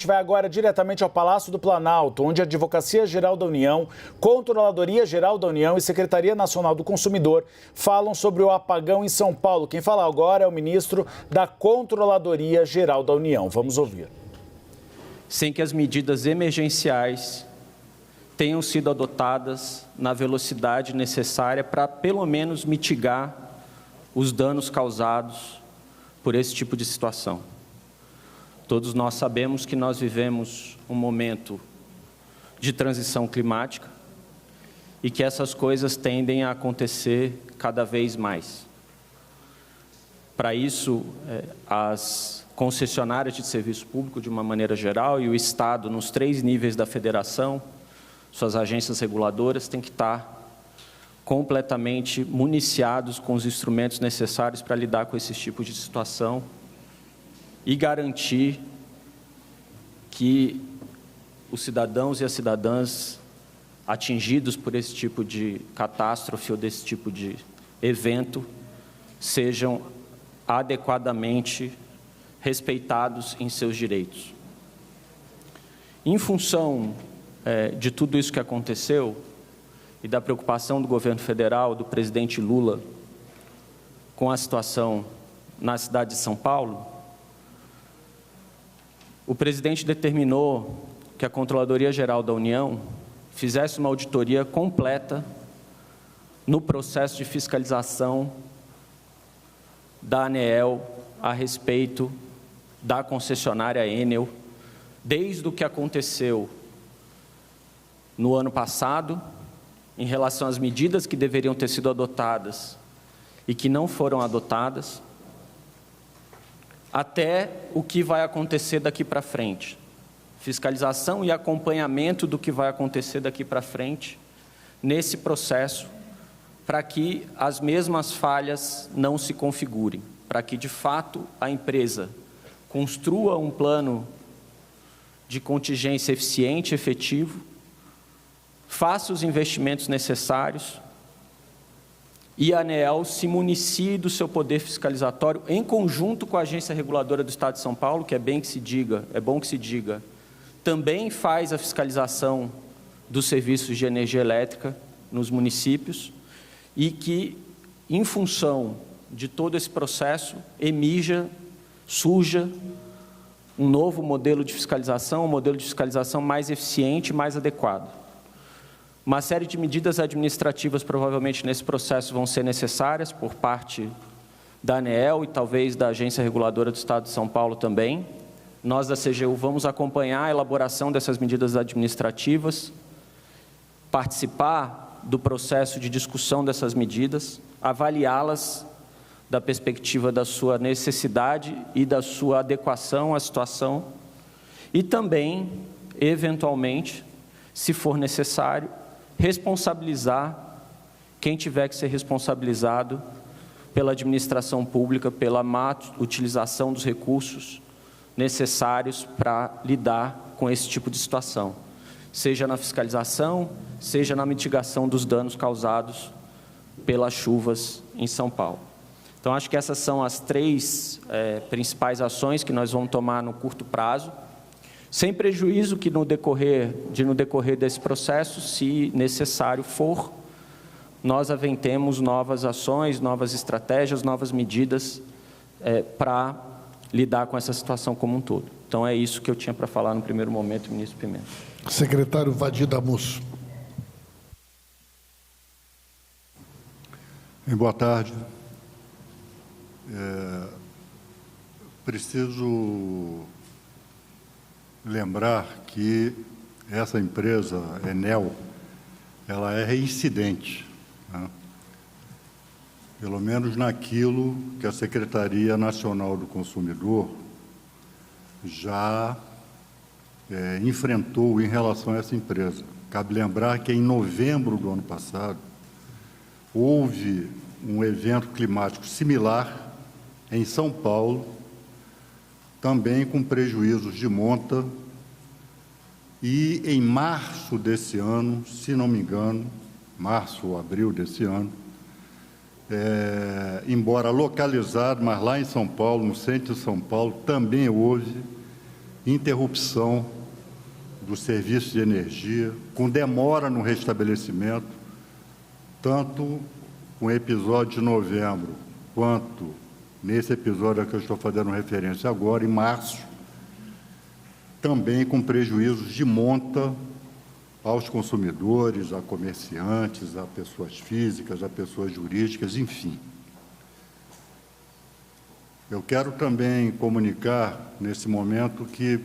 A gente vai agora diretamente ao Palácio do Planalto, onde a Advocacia Geral da União, Controladoria Geral da União e Secretaria Nacional do Consumidor falam sobre o apagão em São Paulo. Quem fala agora é o ministro da Controladoria Geral da União. Vamos ouvir. Sem que as medidas emergenciais tenham sido adotadas na velocidade necessária para, pelo menos, mitigar os danos causados por esse tipo de situação. Todos nós sabemos que nós vivemos um momento de transição climática e que essas coisas tendem a acontecer cada vez mais. Para isso, as concessionárias de serviço público, de uma maneira geral, e o Estado, nos 3 níveis da federação, suas agências reguladoras, têm que estar completamente municiados com os instrumentos necessários para lidar com esse tipo de situação e garantir que os cidadãos e as cidadãs atingidos por esse tipo de catástrofe ou desse tipo de evento sejam adequadamente respeitados em seus direitos. Em função de tudo isso que aconteceu e da preocupação do governo federal, do presidente Lula, com a situação na cidade de São Paulo, o presidente determinou que a Controladoria Geral da União fizesse uma auditoria completa no processo de fiscalização da ANEEL a respeito da concessionária Enel, desde o que aconteceu no ano passado, em relação às medidas que deveriam ter sido adotadas e que não foram adotadas, até o que vai acontecer daqui para frente. Fiscalização e acompanhamento do que vai acontecer daqui para frente nesse processo, para que as mesmas falhas não se configurem, para que, de fato, a empresa construa um plano de contingência eficiente e efetivo, faça os investimentos necessários e a ANEEL se municie do seu poder fiscalizatório em conjunto com a Agência Reguladora do Estado de São Paulo, que é bom que se diga, também faz a fiscalização dos serviços de energia elétrica nos municípios e que, em função de todo esse processo, surja um novo modelo de fiscalização, um modelo de fiscalização mais eficiente e mais adequado. Uma série de medidas administrativas provavelmente nesse processo vão ser necessárias por parte da ANEEL e talvez da Agência Reguladora do Estado de São Paulo também. Nós da CGU vamos acompanhar a elaboração dessas medidas administrativas, participar do processo de discussão dessas medidas, avaliá-las da perspectiva da sua necessidade e da sua adequação à situação e também, eventualmente, se for necessário, responsabilizar quem tiver que ser responsabilizado pela administração pública, pela má utilização dos recursos necessários para lidar com esse tipo de situação, seja na fiscalização, seja na mitigação dos danos causados pelas chuvas em São Paulo. Então, acho que essas são as 3 principais ações que nós vamos tomar no curto prazo, sem prejuízo que no decorrer desse processo, se necessário for, nós aventemos novas ações, novas estratégias, novas medidas para lidar com essa situação como um todo. Então, é isso que eu tinha para falar no primeiro momento, ministro Pimenta. Secretário Vadir Damusso. Boa tarde. Preciso lembrar que essa empresa, Enel, ela é reincidente, né? Pelo menos naquilo que a Secretaria Nacional do Consumidor já enfrentou em relação a essa empresa. Cabe lembrar que em novembro do ano passado, houve um evento climático similar em São Paulo, também com prejuízos de monta, e em março desse ano, se não me engano, março ou abril desse ano, embora localizado, mas lá em São Paulo, no centro de São Paulo, também houve interrupção do serviço de energia, com demora no restabelecimento, tanto com o episódio de novembro, quanto nesse episódio a que eu estou fazendo referência agora, em março, também com prejuízos de monta aos consumidores, a comerciantes, a pessoas físicas, a pessoas jurídicas, enfim. Eu quero também comunicar, nesse momento, que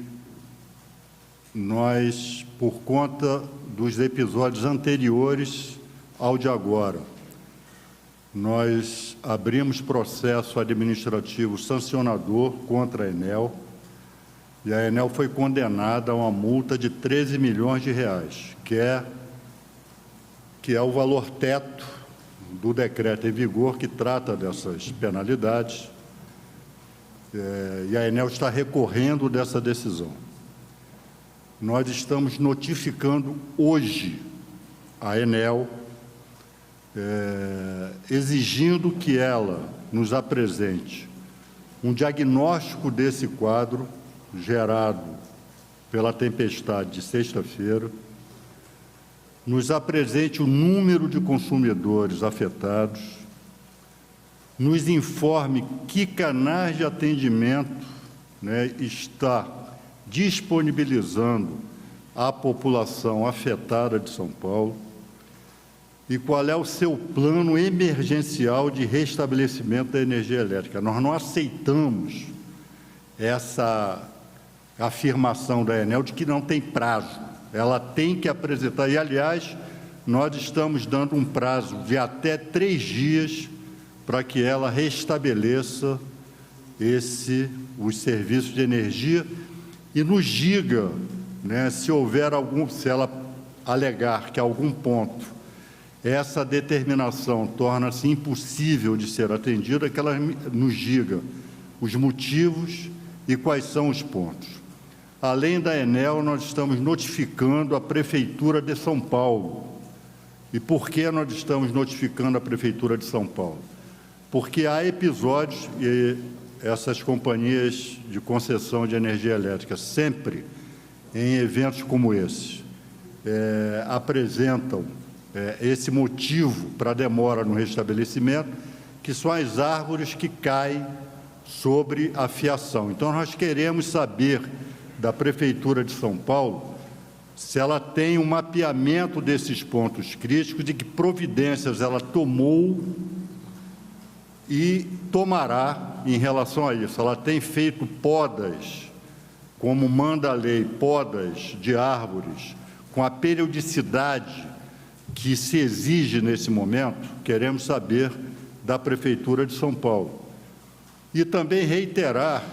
nós, por conta dos episódios anteriores ao de agora, nós abrimos processo administrativo sancionador contra a Enel, e a Enel foi condenada a uma multa de 13 milhões de reais, que é o valor teto do decreto em vigor que trata dessas penalidades, e a Enel está recorrendo dessa decisão. Nós estamos notificando hoje a Enel, exigindo que ela nos apresente um diagnóstico desse quadro gerado pela tempestade de sexta-feira, nos apresente o número de consumidores afetados, nos informe que canais de atendimento, está disponibilizando à população afetada de São Paulo e qual é o seu plano emergencial de restabelecimento da energia elétrica. Nós não aceitamos essa afirmação da Enel de que não tem prazo. Ela tem que apresentar, e, aliás, nós estamos dando um prazo de até 3 dias para que ela restabeleça os serviços de energia e nos diga, se ela alegar que a algum ponto essa determinação torna-se impossível de ser atendida, que ela nos diga os motivos e quais são os pontos. Além da Enel, nós estamos notificando a Prefeitura de São Paulo. E por que nós estamos notificando a Prefeitura de São Paulo? Porque há episódios, e essas companhias de concessão de energia elétrica, sempre em eventos como esse, apresentam esse motivo para a demora no restabelecimento, que são as árvores que caem sobre a fiação. Então, nós queremos saber da Prefeitura de São Paulo se ela tem um mapeamento desses pontos críticos, de que providências ela tomou e tomará em relação a isso. Ela tem feito podas, como manda a lei, podas de árvores, com a periodicidade que se exige nesse momento. Queremos saber da Prefeitura de São Paulo. E também reiterar,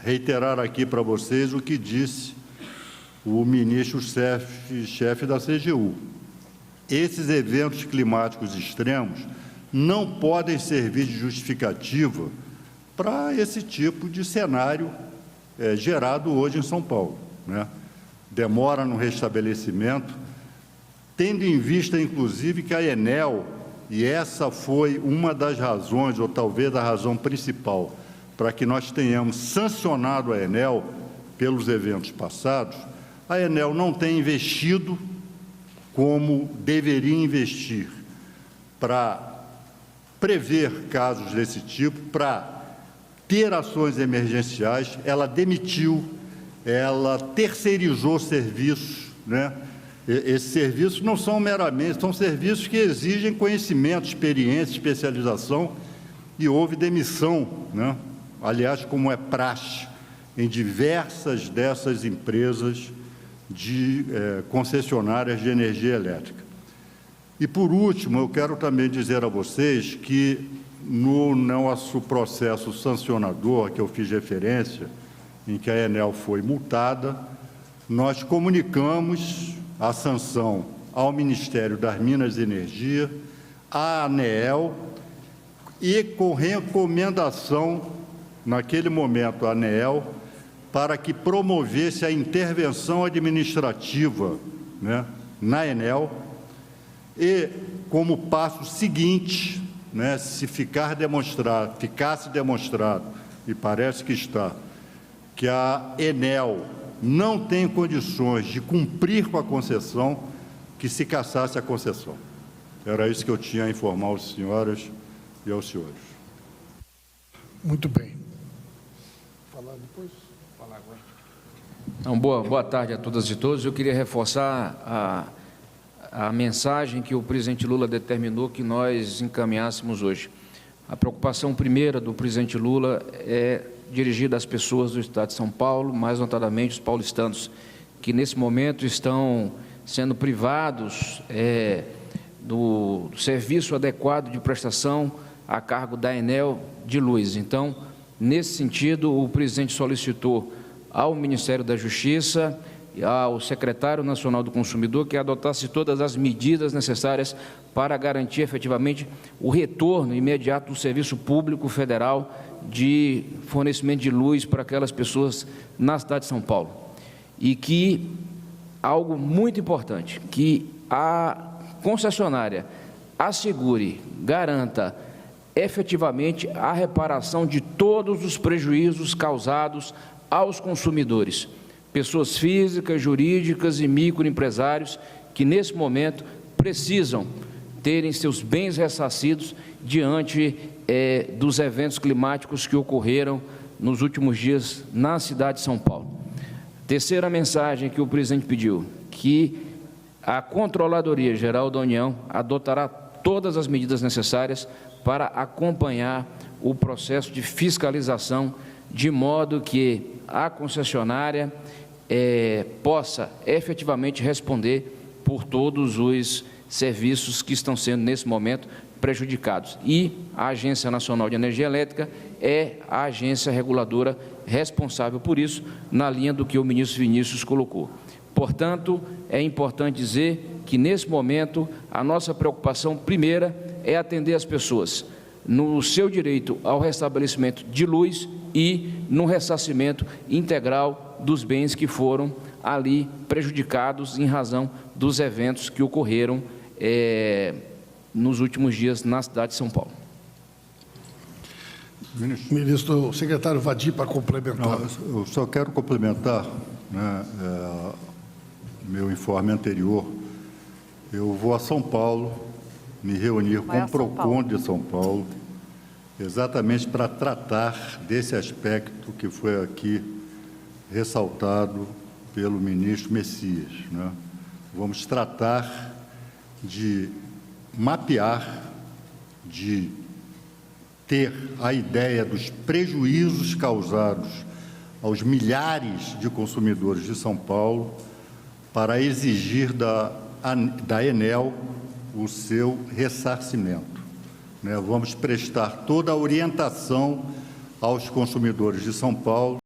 reiterar aqui para vocês o que disse o ministro-chefe da CGU. Esses eventos climáticos extremos não podem servir de justificativa para esse tipo de cenário gerado hoje em São Paulo. Demora no restabelecimento, tendo em vista, inclusive, que a Enel, e essa foi uma das razões, ou talvez a razão principal, para que nós tenhamos sancionado a Enel pelos eventos passados, a Enel não tem investido como deveria investir para prever casos desse tipo, para ter ações emergenciais. Ela demitiu, ela terceirizou serviços, Esses serviços não são meramente, são serviços que exigem conhecimento, experiência, especialização, e houve demissão, aliás, como é praxe em diversas dessas empresas de concessionárias de energia elétrica. E, por último, eu quero também dizer a vocês que no nosso processo sancionador, que eu fiz referência, em que a Enel foi multada, nós comunicamos a sanção ao Ministério das Minas e Energia, à ANEEL, e com recomendação, naquele momento, à ANEEL, para que promovesse a intervenção administrativa na Enel, e, como passo seguinte, se ficasse demonstrado, e parece que está, que a Enel não tem condições de cumprir com a concessão, que se cassasse a concessão. Era isso que eu tinha a informar aos senhoras e aos senhores. Muito bem. Falar depois? Falar agora. Então, boa tarde a todas e todos. Eu queria reforçar a mensagem que o presidente Lula determinou que nós encaminhássemos hoje. A preocupação primeira do presidente Lula é dirigida às pessoas do Estado de São Paulo, mais notadamente os paulistanos, que nesse momento estão sendo privados do serviço adequado de prestação a cargo da Enel de luz. Então, nesse sentido, o presidente solicitou ao Ministério da Justiça e ao Secretário Nacional do Consumidor que adotasse todas as medidas necessárias para garantir efetivamente o retorno imediato do serviço público federal de fornecimento de luz para aquelas pessoas na cidade de São Paulo. E que, algo muito importante, que a concessionária assegure, garanta efetivamente a reparação de todos os prejuízos causados aos consumidores, pessoas físicas, jurídicas e microempresários que, nesse momento, precisam terem seus bens ressarcidos diante dos eventos climáticos que ocorreram nos últimos dias na cidade de São Paulo. Terceira mensagem que o presidente pediu, que a Controladoria Geral da União adotará todas as medidas necessárias para acompanhar o processo de fiscalização, de modo que a concessionária possa efetivamente responder por todos os serviços que estão sendo, nesse momento, prejudicados. E a Agência Nacional de Energia Elétrica é a agência reguladora responsável por isso, na linha do que o ministro Vinícius colocou. Portanto, é importante dizer que, nesse momento, a nossa preocupação primeira é atender as pessoas no seu direito ao restabelecimento de luz e no ressarcimento integral dos bens que foram ali prejudicados em razão dos eventos que ocorreram nos últimos dias na cidade de São Paulo. Ministro, o secretário Vadi, para complementar. Não, eu só quero complementar, né, meu informe anterior. Eu vou a São Paulo, me reunir com o PROCON de São Paulo, exatamente para tratar desse aspecto que foi aqui ressaltado pelo ministro Messias, né? Vamos tratar de mapear, de ter a ideia dos prejuízos causados aos milhares de consumidores de São Paulo para exigir da Enel o seu ressarcimento, né? Vamos prestar toda a orientação aos consumidores de São Paulo